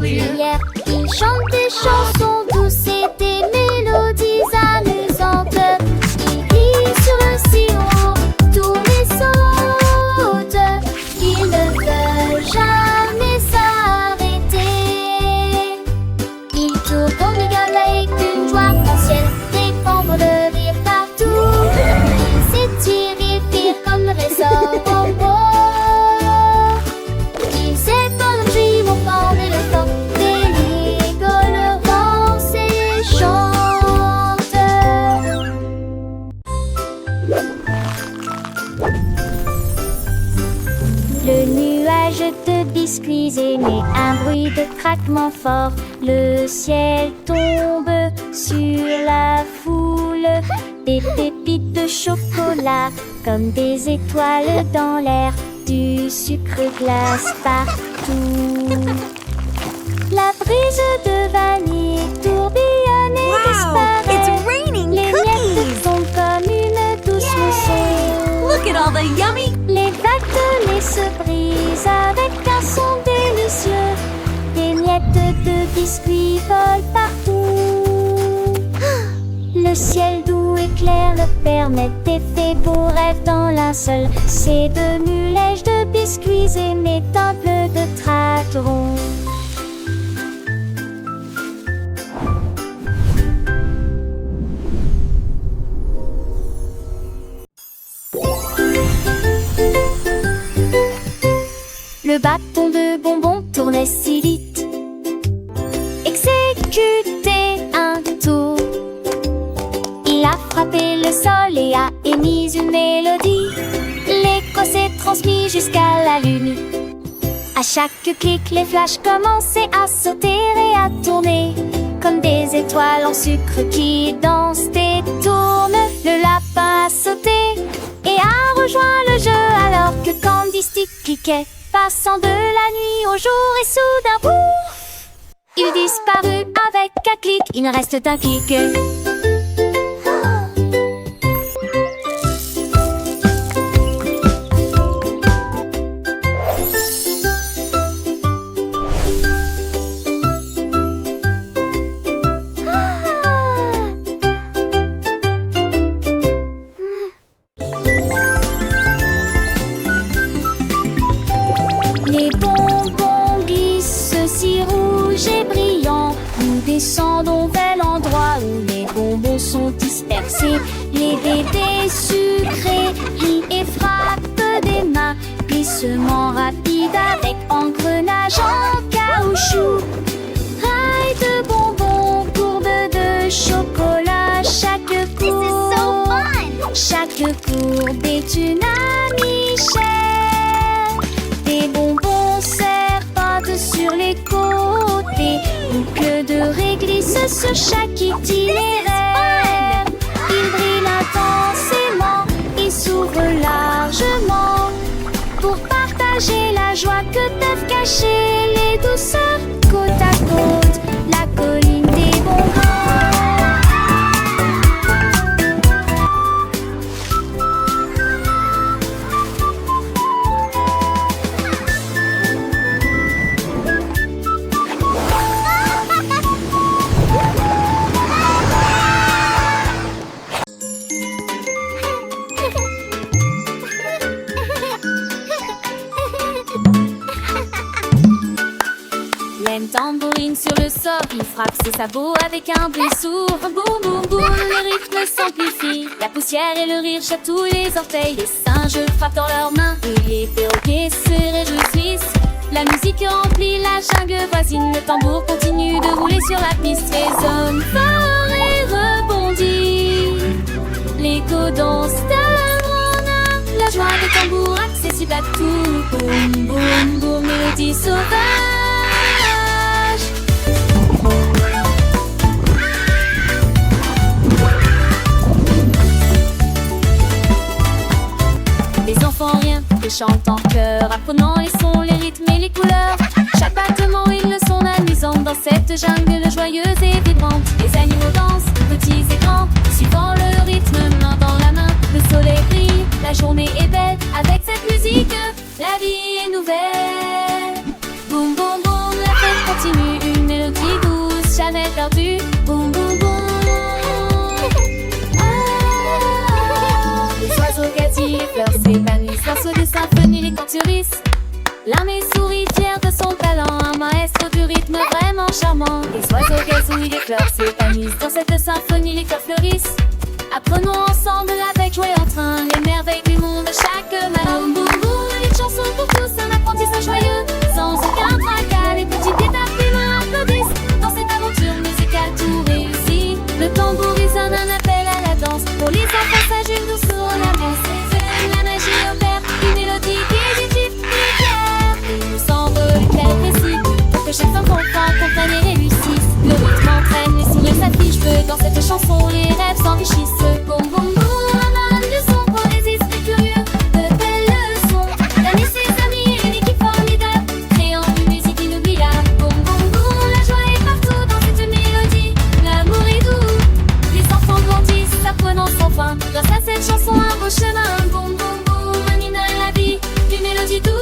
régulière. Ils chantent des chansons douces et des mélodies amusantes. Ils rient sur le sirop, tournent et sautent. Ils ne veulent jamais s'arrêter. Ils tournent en rigole avec une joie ancienne, répandre de rire partout. Ils s'étirent et firent comme le ressort bonbon. Ils s'étonnent, jouent au fond de le temps. Des rigoles, dansent et chantent. Le nuage de biscuits émet un bruit de craquement fort. Le ciel tombe sur la foule. Des pépites de chocolat comme des étoiles dans l'air. Du sucre glace partout. La brise de vanille tourbillonne et disparaît. It's raining Les miettes cookies! tombent comme une douce mousson. Look at all the yummy... Les vagues de lait se brisent avec un son délicieux. Des miettes de biscuits volent partout. Le ciel doux et clair le permet d'effets beaux rêves dans linceul. C'est de mulèges de biscuits et mes temples de tracterons. Le bâton de bonbons tournait si vite. Exécutait un tour. Il a frappé le sol et a émis une mélodie. L'écho s'est transmis jusqu'à la lune. À chaque clic, les flashs commençaient à sauter et à tourner comme des étoiles en sucre qui dansent et tournent. Le lapin a sauté et a rejoint le jeu alors que Candy Stick cliquait, passant de la nuit au jour et soudain, pouf, il disparut avec un clic. Il ne reste qu'un clic. Les bonbons glissent si rouges et brillants. Nous descendons vers l'endroit où les bonbons sont dispersés. Les bébés sucrés rient et frappent des mains. Glissement rapide avec engrenage en caoutchouc. Rails de bonbons, courbes de chocolat. Chaque courbe est une amie chère. Des bonbons serpentent sur les côtés. Boucles de réglisse sur chaque itinéraire. Ils brillent intensément, ils s'ouvrent largement pour partager la joie que peuvent cacher les douceurs. Côte à côte, la colline des bonbons. L'aine tambourine sur le sort, il frappe ses sabots avec un bruit sourd. Boum boum boum, le rythme s'amplifie. La poussière et le rire chatouillent les orteils. Les singes frappent dans leurs mains et les perroquets se réjouissent. La musique remplit la jungle voisine. Le tambour continue de rouler sur la piste. Résonne fort et rebondit. L'écho danse d'un grand art. La joie des tambours accessible à tout. Boum boum boum, mélodie sauvage. Les enfants rien que chantent en chœur, apprenant les sons, les rythmes et les couleurs. Chaque battement une leçon amusante dans cette jungle joyeuse et vibrante. Les animaux dansent, petits et grands, suivant le rythme, main dans la main. Le soleil brille, la journée est belle. Avec cette musique, la vie est nouvelle. Boum boum boum, la fête continue. cerise. L'armée sourit fière de son talent, un maestro du rythme vraiment charmant. Les oiseaux gazouillent, les fleurs s'épanouissent, dans cette symphonie les cœurs fleurissent. Apprenons ensemble avec joie et entrain les merveilles du monde chaque matin. Boum boum boum, une chanson pour tous, un apprentissage joyeux, sans aucun tracas. Les petites étapes humains applaudissent, dans cette aventure musicale tout réussit. Le tambour résonne un appel à la danse, pour les enfants sages une douce en avance. La magie opère, une mélodie qui est vive et fière. Nous s'envole très précis, pour que chaque enfant comprenne et réussisse. Le rythme entraîne, les sourires s'affichent, peu dans cette chanson les rêves s'enrichissent. Boum boum boum, un de son pour les esprits curieux, de belles leçons. L'ami, ses amis et une équipe formidable, créant une musique inoubliable. Boum boum boum, la joie est partout dans cette mélodie. L'amour est doux, les enfants grandissent, apprenant sans fin. Grâce à cette chanson, un beau chemin. Boum boum boum, un hymne à la vie, une mélodie douce.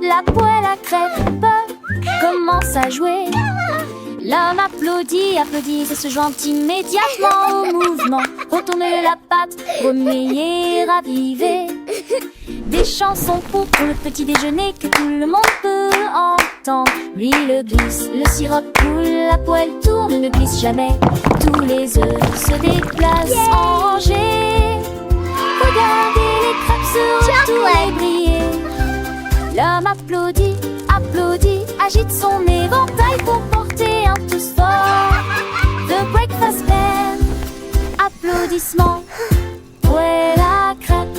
La poêle à crêpes commence à jouer. L'homme applaudit, applaudit et se joint immédiatement au mouvement. Retourner la pâte, remuer, raviver. Des chansons pour le petit déjeuner que tout le monde peut entendre. L'huile glisse, le sirop coule, la poêle tourne, ne glisse jamais. Tous les œufs se déplacent en rangée. Regardez les crêpes se retourner briller. L'homme applaudit, applaudit, agite son éventail pour porter un tous fort. The breakfast band, applaudissements, poêle à crêpes.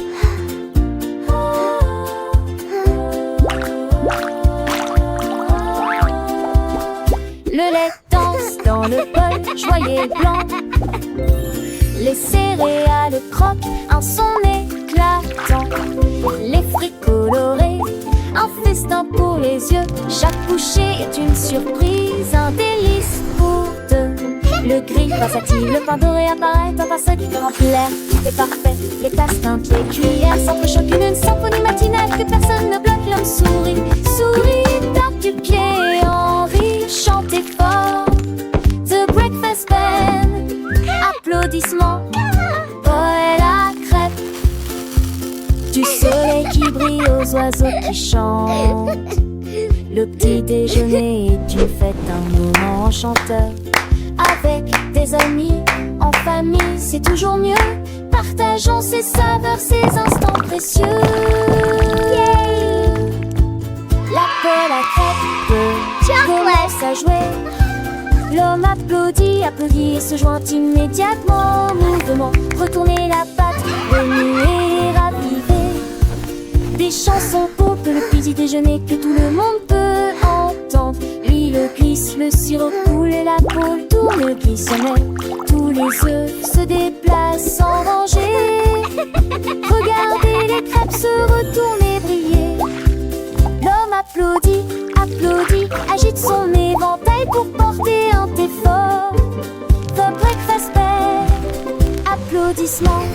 Le lait danse dans le bol, joyeux et blanc. Les céréales croquent, un son éclatant. Les fruits colorés, un festin pour les yeux. Chaque bouchée est une surprise, un délice pour deux. Le gris versatile, le pain doré apparaît dans un seul exemplaire. Tout est parfait, les tasses teintes, les cuillères s'entrechoquent, une symphonie matinale que personne ne bloque. L'homme sourit, sourit, tape du pied en rit, chantez fort. The breakfast band, applaudissements, poêle à crêpes. Du soleil qui brille aux oiseaux qui chantent. Le petit déjeuner est une fête, un moment enchanteur. Avec des amis, en famille, c'est toujours mieux. Partageons ces saveurs, ces instants précieux. Yeah. La poêle à crêpes commence à jouer. L'homme applaudit, applaudit et se joint immédiatement au mouvement. Retourner la pâte, remuer, raviver. Des chansons pour le petit déjeuner que tout le monde peut entendre. L'huile glisse, le sirop coule et la poêle tourne, glisse jamais. Tous les œufs se déplacent en rangée. Regardez les crêpes se retourner, briller. L'homme applaudit, applaudit, agite son éventail pour porter un thé fort. The breakfast bell, applaudissements.